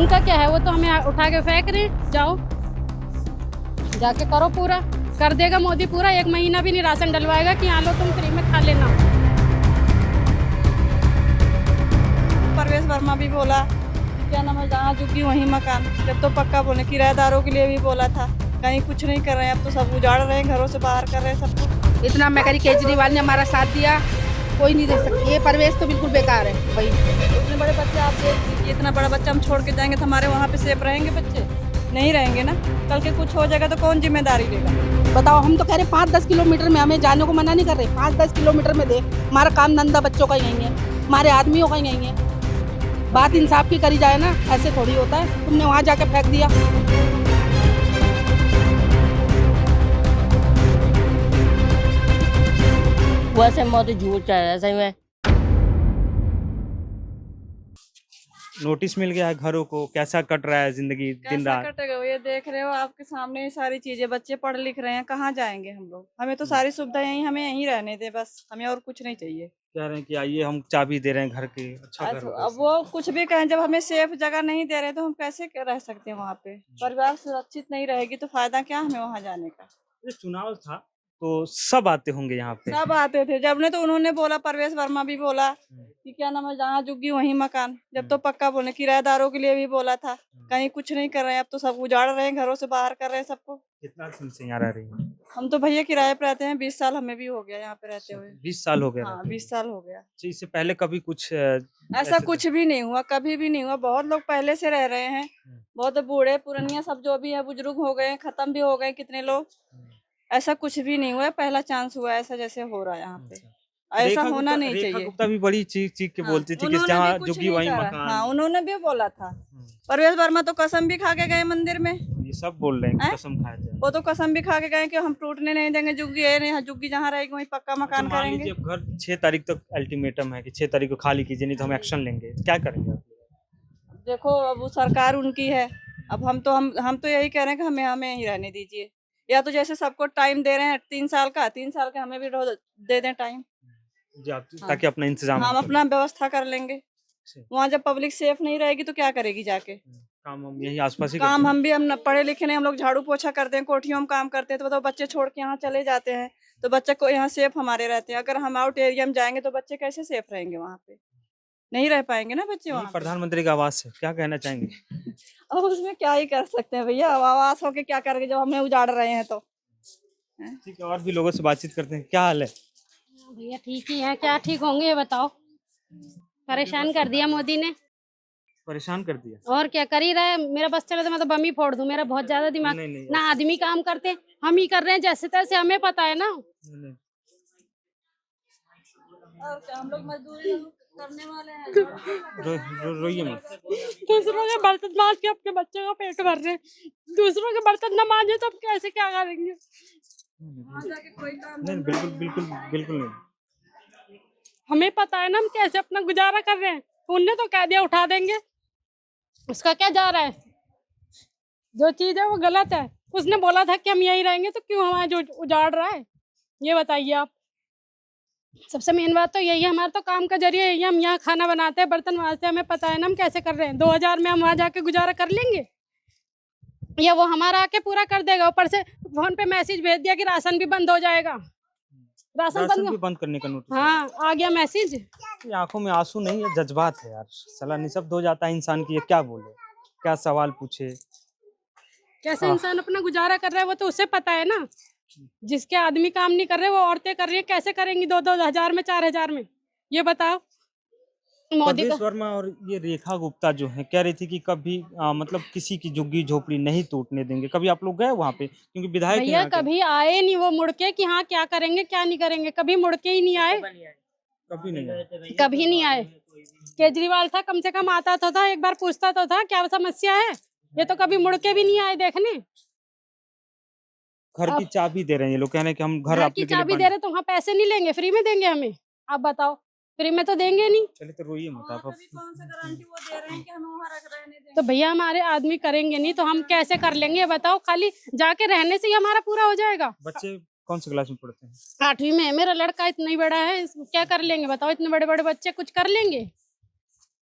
उनका क्या है, वो तो हमें उठा के फेंक रहे हैं। जाओ जाके करो, पूरा कर देगा मोदी पूरा। 1 महीना भी नहीं राशन डलवाएगा कि यहाँ लो तुम फ्री में खा लेना। परवेश वर्मा भी बोला कि क्या नाम है, जहाँ झुकी वहीं मकान। जब तो पक्का बोले, किराएदारों के लिए भी बोला था। कहीं कुछ नहीं कर रहे हैं, अब तो सब उजाड़ रहे हैं, घरों से बाहर कर रहे हैं सबको। इतना मैं करी, केजरीवाल ने हमारा साथ दिया, कोई नहीं दे सकती। ये परवेश तो बिल्कुल बेकार है भाई। इतने बड़े बच्चे आप देख लीजिए, इतना बड़ा बच्चा हम छोड़ के जाएंगे तो हमारे वहाँ पे सेफ रहेंगे बच्चे? नहीं रहेंगे ना। कल के कुछ हो जाएगा तो कौन जिम्मेदारी लेगा? बताओ, हम तो कह रहे 5-10 किलोमीटर में, हमें जाने को मना नहीं कर रहे। 5-10 किलोमीटर में दे, हमारा काम धंधा बच्चों का यहीं है, हमारे आदमियों का यहीं है। बात इंसाफ की करी जाए ना, ऐसे थोड़ी होता है। तुमने वहाँ जाके फेंक दिया। वैसे मोदी झूठ चाह रहा है सही में। नोटिस मिल गया है घरों को, कैसा कट रहा है जिंदगी दिन कैसा रात। कटेगा? ये देख रहे हो आपके सामने ही सारी चीजें। बच्चे पढ़ लिख रहे हैं, कहाँ जाएंगे हम लोग? हमें तो सारी सुविधा यहीं, हमें यहीं रहने दे बस, हमें और कुछ नहीं चाहिए। कह रहे हैं कि आइए हम चाबी दे रहे हैं घर की, अच्छा घर होगा अब इससे। वो कुछ भी कहें, जब हमें सेफ जगह नहीं दे रहे तो हम कैसे रह सकते हैं वहाँ पे? परिवार सुरक्षित नहीं रहेगी तो फायदा क्या हमें वहाँ जाने का? ये चुनाव था तो सब आते होंगे यहाँ पे। सब आते थे। जब ने तो उन्होंने बोला, परवेश वर्मा भी बोला कि क्या नाम है, जहाँ झुग्गी वहीं मकान। जब तो पक्का बोले, किराएदारों के लिए भी बोला था। कहीं कुछ नहीं कर रहे हैं, अब तो सब उजाड़ रहे हैं, घरों से बाहर कर रहे हैं सबको। कितना दिन से यहाँ रह रही है? हम तो भैया किराए पे रहते हैं, 20 साल हमें भी हो गया यहाँ पे रहते हुए। 20 साल हो गए हाँ, रहते 20 साल हो गया। हुए। इससे पहले कभी कुछ ऐसा कुछ भी नहीं हुआ, कभी भी नहीं हुआ। बहुत लोग पहले से रह रहे हैं, बहुत बूढ़े पुरनिया सब जो भी है, बुजुर्ग हो गए, खत्म भी हो गए कितने लोग। ऐसा कुछ भी नहीं हुआ है, पहला चांस हुआ है ऐसा जैसे हो रहा है यहाँ पे। ऐसा होना नहीं रेखा चाहिए। गुप्ता भी बड़ी चीख चीख के हाँ, बोलती थी कि उन्होंने जहाँ भी कुछ झुग्गी नहीं वहीं करा। मकान। हाँ, उन्होंने भी बोला था। परवेश वर्मा तो कसम भी खा के गए मंदिर में। ये सब बोल रहे हैं कि हैं? कसम खाया जाए। वो तो कसम भी खा के गए कि हम टूटने नहीं देंगे झुग्गी। ये नहीं, झुग्गी जहाँ रहेगी वहीं पक्का मकान मान करेंगे। लीजिए अब घर 6 तारीख तक अल्टीमेटम है कि 6 तारीख को खाली कीजिए, नहीं तो हम एक्शन लेंगे, क्या करेंगे आप लोग? देखो, अब वो सरकार उनकी है। अब हम तो यही कह रहे हैं कि हमें यहीं रहने दीजिए। या तो जैसे सबको टाइम दे रहे हैं 3 साल का, 3 साल का हमें भी दे दें टाइम। जी आप हाँ। ताकि अपना इंतजाम हम कर अपना व्यवस्था कर लेंगे। लें। वहाँ जब पब्लिक सेफ नहीं रहेगी तो क्या करेगी जाके? काम हम यही आसपास ही काम करते हम न पढ़े लिखे नहीं, हम लोग झाड़ू पोछा करते हैं, कोठियों में काम करते हैं। तो बताओ, बच्चे छोड़ के यहाँ चले जाते हैं तो बच्चे को यहाँ सेफ हमारे रहते हैं। अगर हम आउट एरिया में जाएंगे तो बच्चे कैसे सेफ रहेंगे? वहाँ पे नहीं रह पाएंगे ना बच्चे हैं। वहाँ पे। प्रधानमंत्री का आवास है, क्या कहना चाहेंगे? अब उसमें क्या ही कर सकते हैं भैया? अब आवास होके क्या करेंगे जब हमें उजाड़ रहे हैं तो? ठीक है, और भी लोगों से बातचीत करते हैं। क्या हाल है? भैया ठीक ही है, क्या ठीक होंगे ये बताओ। परेशान कर दिया मोदी ने, परेशान कर दिया। और क्या कर ही रहा है। मेरा बस चले तो मैं तो बम ही फोड़ दूं, मेरा बहुत ज्यादा दिमाग। नहीं, नहीं, ना आदमी काम करते, हम ही कर रहे हैं जैसे तैसे, हमें पता है ना। नहीं। और क्या, हम लोग मजदूरी करने वाले हैं। रोइए मत। दूसरों के बर्तन मांज के अपने बच्चों का पेट भर रहे हैं। दूसरों के बर्तन न मांजे तो हम कैसे क्या करेंगे? वहाँ जाके कोई काम नहीं, बिल्कुल बिल्कुल बिल्कुल नहीं। हमें पता है ना हम कैसे अपना गुजारा कर रहे हैं। उनने तो कह दिया उठा देंगे, उसका क्या जा रहा है? जो चीज है वो गलत है। उसने बोला था कि हम यहीं रहेंगे, तो क्यों हमारा जो उजाड़ रहा है ये बताइए आप। सबसे मेन बात तो यही है, हमारा तो काम का जरिया यही है। हम यहाँ खाना बनाते हैं, बर्तन मांजते हैं, हमें पता है ना हम कैसे कर रहे हैं। 2000 में हम वहाँ जाके गुजारा कर लेंगे, या वो हमारा आके पूरा कर देगा? ऊपर से फोन पे मैसेज भेज दिया कि राशन भी बंद हो जाएगा। राशन राशन भी बंद, बंद करने का नोटिस। हाँ आ गया मैसेज। ये आंखों में आंसू नहीं है, जज्बात है यार। साला निशब्द हो जाता है इंसान की, ये क्या बोले, क्या सवाल पूछे। कैसे इंसान अपना गुजारा कर रहा है वो तो उसे पता है ना। जिसके आदमी काम नहीं कर रहे वो औरतें कर रही है, कैसे करेंगी 2-2 हजार में, 4000 में? ये बताओ। मोदी परवेश को वर्मा और ये रेखा गुप्ता जो है कह रही थी कि कभी मतलब किसी की झुग्गी झोपड़ी नहीं टूटने देंगे। कभी आप लोग गए वहाँ पे? क्योंकि विधायक हैं भैया यहाँ के। कभी आए नहीं वो मुड़ के कि हाँ क्या करेंगे क्या नहीं करेंगे, कभी मुड़ के ही नहीं आए। कभी नहीं आए। कभी नहीं आए। केजरीवाल था, कम से कम आता तो था, एक बार पूछता तो था क्या समस्या है। ये तो कभी मुड़ के भी नहीं आए देखने। घर की चाबी दे रहे हैं ये लोग, कह रहे हैं कि हम घर घर आपके की के लिए चाबी दे रहे तो वहाँ पैसे नहीं लेंगे, फ्री में देंगे हमें? आप बताओ, फ्री में तो देंगे नहीं। चलिए तो रोइए मत आप। कौन सा गारंटी वो दे रहे हैं कि हमें वहाँ रहने देंगे? तो भैया हमारे आदमी करेंगे नहीं तो हम कैसे कर लेंगे ये बताओ? खाली जाके रहने से ही हमारा पूरा हो जाएगा। बच्चे कौन से क्लास में पढ़ते हैं? 8वीं में है मेरा लड़का, इतना ही बड़ा है, क्या कर लेंगे बताओ? इतने बड़े बड़े बच्चे कुछ कर लेंगे?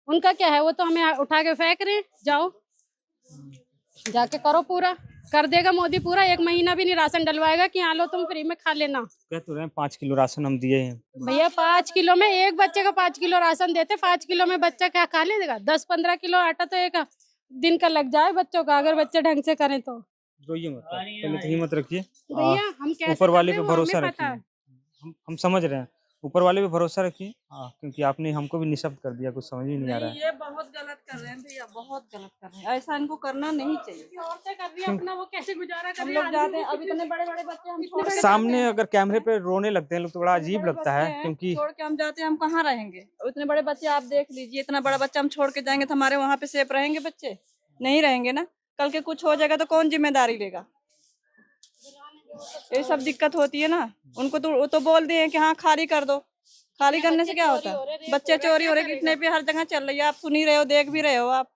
उनका क्या है, वो तो हमें उठा के फेंक रहे हैं। जाओ जाके करो पूरा, कर देगा मोदी पूरा। 1 महीना भी नहीं राशन डलवाएगा कि यहाँ लो तुम फ्री में खा लेना। कह तो रहे हैं 5 किलो राशन हम दिए हैं। भैया 5 किलो में एक बच्चे का 5 किलो राशन देते, 5 किलो में बच्चा क्या खा लेगा? 10-15 किलो आटा तो एक दिन का लग जाए बच्चों का, अगर बच्चे ढंग से करें तो। रोइए मत, पहले तो हिम्मत रखिए। भैया हम कैसे ऊपर वाले कर पे रहे हैं, वो भरोसा हमें रखिए। पता है। हम समझ रहे हैं, ऊपर वाले पे भरोसा रखिए। क्योंकि आपने हमको भी निशब्द कर दिया, कुछ समझ ही नहीं आ रहा है। ये बहुत गलत कर रहे हैं भैया, बहुत गलत कर रहे हैं, ऐसा इनको करना नहीं चाहिए। औरतें कर रही है अपना, वो कैसे गुजारा कर हम रही लोग है? जाते हैं, अब इतने बड़े बड़े बच्चे हम छोड़ के सामने अगर कैमरे पे रोने लगते हैं लोग तो बड़ा अजीब लगता है, क्योंकि छोड़ के हम जाते हैं, हम कहाँ रहेंगे? अब इतने बड़े बच्चे आप देख लीजिए, इतना बड़ा बच्चा हम छोड़ के जाएंगे तो हमारे वहाँ पे सेफ रहेंगे बच्चे? नहीं रहेंगे ना। कल के कुछ हो जाएगा तो कौन जिम्मेदारी लेगा? ये सब दिक्कत होती है ना। उनको तो वो तो बोल दिए कि हाँ खाली कर दो। खाली करने से क्या होता है? बच्चे चोरी हो रहे, कितने पे हर जगह चल रही है, आप सुन ही रहे हो, देख भी रहे हो। आप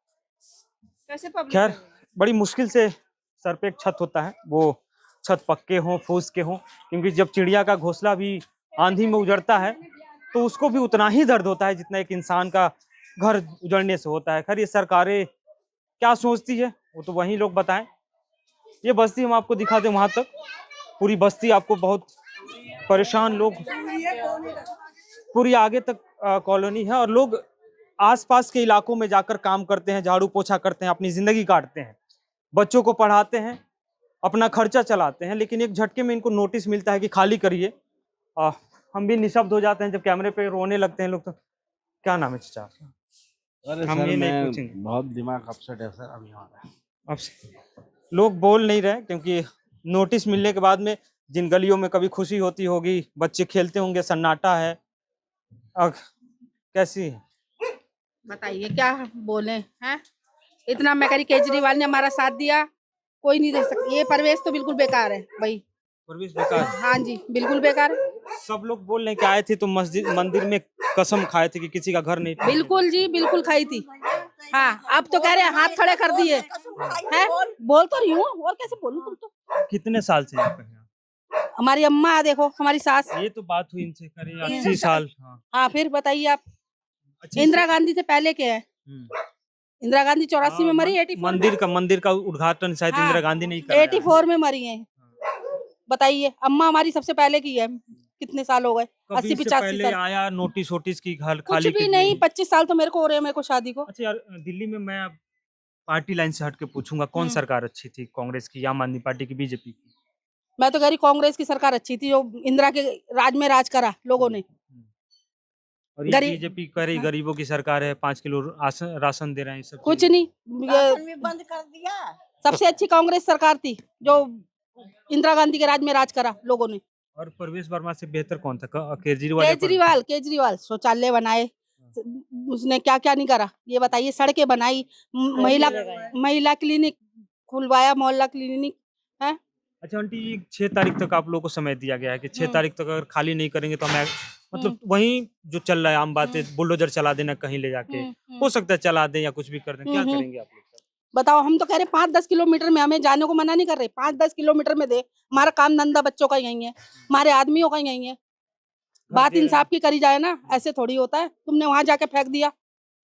कैसे पब्लिक खैर बड़ी मुश्किल से सर पे एक छत होता है, वो छत पक्के हों फूस के हों, क्योंकि जब चिड़िया का घोंसला भी आंधी में उजड़ता है तो उसको भी उतना ही दर्द होता है जितना एक इंसान का घर उजड़ने से होता है। खैर ये सरकारें क्या सोचती है वो तो वही लोग बताएं। ये बस्ती हम आपको दिखा दें, वहां तक पूरी बस्ती आपको बहुत परेशान लोग, पूरी आगे तक कॉलोनी है और लोग आसपास के इलाकों में जाकर काम करते हैं, झाड़ू पोछा करते हैं, अपनी जिंदगी काटते हैं, बच्चों को पढ़ाते हैं, अपना खर्चा चलाते हैं। लेकिन एक झटके में इनको नोटिस मिलता है कि खाली करिए। हम भी निशब्द हो जाते हैं जब कैमरे पे रोने लगते हैं लोग। तो क्या नाम है चाचा आपका? अरे हम सर ये नहीं मैं पूछेंगे। बहुत दिमाग अपसेट है सर अभी हमारा। अब लोग बोल नहीं रहे क्योंकि नोटिस मिलने के बाद में जिन गलियों में कभी खुशी होती होगी, बच्चे खेलते होंगे, सन्नाटा है। अब कैसी है बताइए क्या बोले हैं? इतना मैं कह रही केजरीवाल ने हमारा साथ दिया, कोई नहीं दे सकता। ये परवेश तो बिल्कुल बेकार है भाई। परवेश बेकार है। हाँ जी बिल्कुल बेकार है। सब लोग बोल रहे हैं कि आए थे तो मस्जिद मंदिर में कसम खाए थे कि किसी का घर नहीं टूटने बिल्कुल जी बिल्कुल खाई थी। हाँ अब तो कह रहे हैं हाथ खड़े कर दिए हैं। बोल तो रही हूँ, और कैसे बोलूं? तुम तो देंगे। कितने साल से यहाँ पे हैं? हमारी अम्मा देखो, हमारी सास। ये तो बात हुई इनसे करीब 80 साल। हाँ हाँ फिर बताइए आप, अच्छी इंदिरा गांधी से पहले के हैं। इंदिरा गांधी 84 में मरी, 84 मंदिर का उद्घाटन शायद हाँ, इंदिरा गांधी नहीं कराया। 84 में मरी है। बताइए, अम्मा हमारी सबसे पहले की है। कितने साल हो गए? कभी 80-85 इससे पहले साल। आया नोटिस वोटिस की कुछ खाली भी नहीं, 25 साल तो मेरे को हो रहे हैं, मेरे को शादी को। अच्छा यार, दिल्ली में मैं अब पार्टी लाइन से हट के पूछूंगा, कौन सरकार अच्छी थी, कांग्रेस की, आम आदमी पार्टी की, बीजेपी की? मैं तो कह रही कांग्रेस की सरकार अच्छी थी, जो इंदिरा के राज में राज करा लोगों ने। और ये बीजेपी कह रही गरीबों की सरकार है, 5 किलो राशन दे रहे हैं, सब कुछ नहीं, ये बंद कर दिया। सबसे अच्छी कांग्रेस सरकार थी जो इंदिरा गांधी के राज में राज करा लोगों ने। और परवेश वर्मा से बेहतर कौन था? केजरीवाल? केजरीवाल शौचालय बनाए, उसने क्या क्या नहीं करा ये बताइए? सड़कें बनाई, महिला क्लिनिक खुलवाया, मोहल्ला क्लिनिक है। अच्छा आंटी, 6 तारीख तक आप लोगों को समय दिया गया है कि 6 तारीख तक अगर खाली नहीं करेंगे तो हमें, मतलब वही जो चल रहा है आम बात है, बुलडोजर चला देना कहीं ले जाके, हो सकता है चला दें या कुछ भी कर दें, क्या करेंगे आप लोग? बताओ, हम तो कह रहे 5-10 किलोमीटर में, हमें जाने को मना नहीं कर रहे, 5-10 किलोमीटर में दे। हमारा काम धंधा बच्चों का यही है, हमारे आदमियों का यही है। बात इंसाफ की करी जाए ना, ऐसे थोड़ी होता है। तुमने वहां जाके फेंक दिया।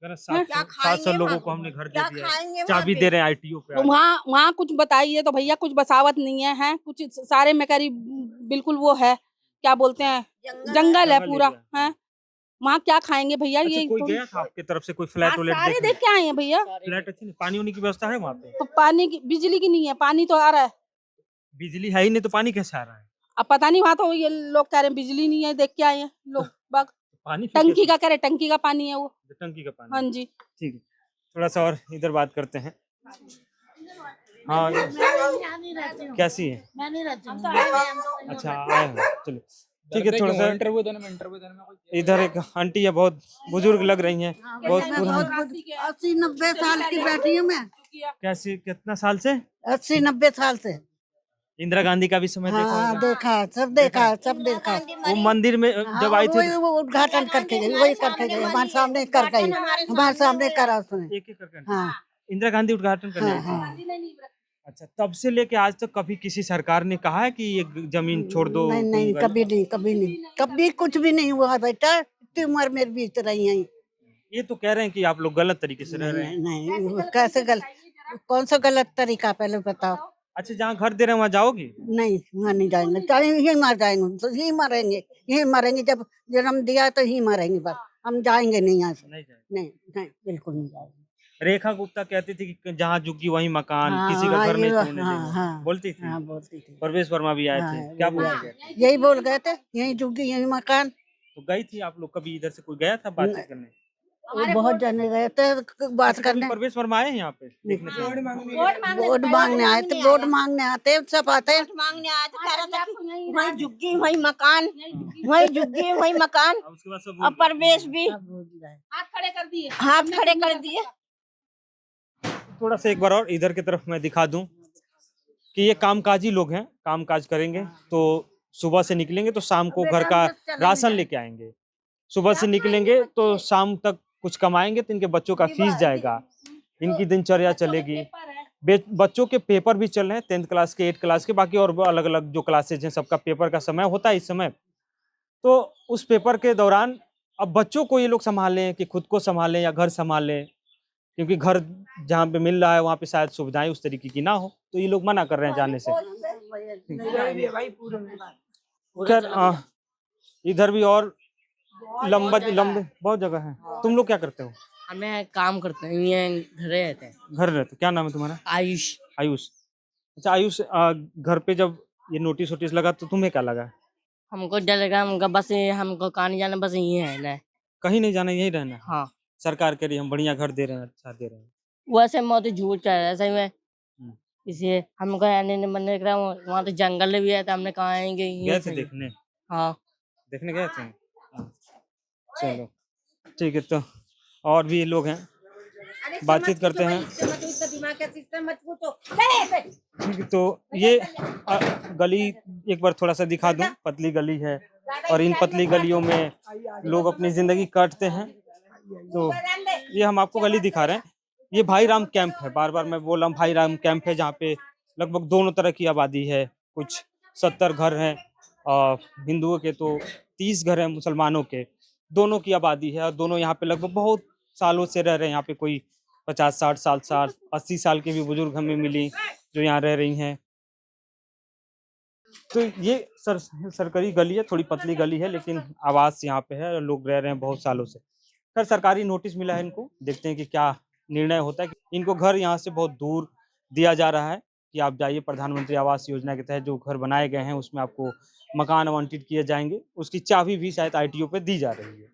700 लोगों को हमने घर दे दिया, चाबी दे रहे हैं ITO पे। तो वहाँ कुछ बताइए तो भैया, कुछ बसावत नहीं है, हैं कुछ सारे में करी बिल्कुल वो है, क्या बोलते हैं, जंगल है पूरा है। वहाँ क्या खाएंगे भैया? अच्छा, ये कोई गया था आपकी तरफ से, कोई फ्लैट वालेट सारे देख के आए हैं भैया। फ्लैट अच्छी नहीं, पानी वानी की व्यवस्था है वहाँ पे? तो पानी की, बिजली की नहीं है, पानी तो आ रहा है। बिजली है ही नहीं तो पानी कैसे आ रहा है? अब पता नहीं, वहाँ तो ये लोग कह रहे हैं बिजली नहीं है, देख के आए हैं लोग बाग। पानी टंकी का कह रहे, टंकी का पानी है वो। टंकी का पानी? हाँ जी। ठीक है, थोड़ा सा और इधर बात करते हैं। हाँ, कैसी है? मैं नहीं रहती। अच्छा आए हो, चलो ठीक है। थोड़ा सा इंटरव्यू देने में इधर एक आंटी है, बहुत बुजुर्ग लग रही हैं, बहुत पुरानी। 80-90 साल की बैठी हूँ मैं। कैसी, कितना साल से? 80-90 साल से। इंदिरा गांधी का भी समय देखा हाँ होगा? देखा, सब देखा, सब देखा। वो मंदिर में जब आई थी वो उद्घाटन करके गई, वही करके गई, हमारे सामने कर गई, हमारे सामने करा उसने। एक करके हाँ इंदिरा गांधी उद्घाटन करने आई थी। अच्छा, तब से लेके आज तक कभी किसी सरकार ने कहा है कि ये जमीन छोड़ दो? नहीं नहीं, कभी नहीं, कभी नहीं, कभी कुछ भी नहीं हुआ बेटा। इतनी उम्र मेरी बीत रही है। ये तो कह रहे हैं कि आप लोग गलत तरीके से रह रहे हैं। नहीं, कैसे गलत? कौन सा गलत तरीका पहले बताओ। अच्छा, जहाँ घर दे रहे हैं वहाँ जाओगी? नहीं, वहाँ नहीं जाएंगे, चाहे यहीं मर जाएंगे तो यहीं मरेंगे, यहीं मरेंगे। जब जन्म दिया तो यहीं मरेंगे, बस हम जाएंगे नहीं यहाँ से। नहीं जाएंगे। नहीं नहीं, बिल्कुल नहीं जाएंगे। रेखा गुप्ता कहती थी कि जहाँ झुग्गी वहीं मकान, हाँ, किसी का हाँ, घर नहीं ये- छोड़ने हाँ, देंगे, हाँ। बोलती थी। हाँ, बोलती थी। परवेश वर्मा भी आए हाँ, थे, क्या वो भी बोल आए गए? यही बोल गए थे, यहीं झुग्गी यहीं मकान। तो गई थी आप लोग, कभी इधर से कोई गया था बातचीत करने? वो बहुत जने गए थे बात कभी करने। परवेश वर्मा आए हैं यहाँ पे देखने के लिए? वोट मांगने आए थे, वोट मांगने आते सब आते हैं। मांगने आया था, कह रहा था कि वही झुग्गी वही मकान, वही झुग्गी वही मकान। अब उसके बाद सब और परवेश भी हाथ खड़े कर दिए। हाथ खड़े कर दिए। थोड़ा सा एक बार और इधर की तरफ मैं दिखा दूं कि ये कामकाजी लोग हैं, कामकाज करेंगे तो सुबह से निकलेंगे तो शाम को घर का राशन लेके आएंगे। सुबह से निकलेंगे तो शाम तक कुछ कमाएंगे तो इनके बच्चों का फीस जाएगा, इनकी दिनचर्या चलेगी। बच्चों के पेपर भी चल रहे हैं, 10th क्लास के, 8th क्लास के, बाकी और अलग अलग जो क्लासेज हैं सबका पेपर का समय होता है इस समय। तो उस पेपर के दौरान अब बच्चों को ये लोग संभालें कि खुद को संभालें या घर संभालें, क्योंकि घर जहाँ पे मिल रहा है वहाँ पे शायद सुविधाएं उस तरीके की ना हो, तो ये लोग मना कर रहे हैं जाने से। खैर, इधर भी और लंबे बहुत जगह है। तुम लोग क्या करते हो? हमें काम करते हैं, ये घरे रहते हैं। घर रहते, क्या नाम है तुम्हारा? आयुष। आयुष। अच्छा आयुष, घर पे जब ये नोटिस वोटिस लगा तो तुम्हें क्या लगा? हमको डर लगा, हमको बस हमको कहाँ नहीं जाना, बस यही है ना। कहीं नहीं जाना, यहीं रहना है। हाँ, सरकार कह रही है हम बढ़िया घर दे रहे हैं, अच्छा दे रहे हैं। वैसे मौत झूठ चल रहा है सही में, हम्म। इसलिए हमको आने नहीं मन कर रहा। वहाँ तो जंगल भी है तो हमने कहाँ आएंगे, यहीं गए थे सही। देखने? हाँ, देखने गए थे? हाँ। चलो ठीक है, तो और भी लोग हैं, बातचीत करते हैं। ठीक है, तो ये गली एक बार थोड़ा सा दिखा दूं, पतली गली है और इन पतली गलियों में लोग अपनी जिंदगी काटते हैं। तो ये हम आपको गली दिखा रहे हैं, ये भाई राम कैंप है, बार बार मैं बोल रहा हूँ भाई राम कैंप है, जहाँ पे लगभग दोनों तरह की आबादी है। कुछ 70 घर हैं और हिंदुओं के तो 30 घर हैं, मुसलमानों के, दोनों की आबादी है। और दोनों यहाँ पे लगभग बहुत सालों से रह रहे हैं। यहाँ पे कोई 50-60 साल 80 साल के भी बुजुर्ग हमें मिली जो यहाँ रह रही हैं। तो ये सरकारी गली है, थोड़ी पतली गली है, लेकिन आवास यहाँ पे है और लोग रह रहे हैं बहुत सालों से। खैर, सरकारी नोटिस मिला है इनको, देखते हैं कि क्या निर्णय होता है। इनको घर यहाँ से बहुत दूर दिया जा रहा है कि आप जाइए, प्रधानमंत्री आवास योजना के तहत जो घर बनाए गए हैं उसमें आपको मकान आवंटित किए जाएंगे। उसकी चाबी भी शायद ITO पे दी जा रही है।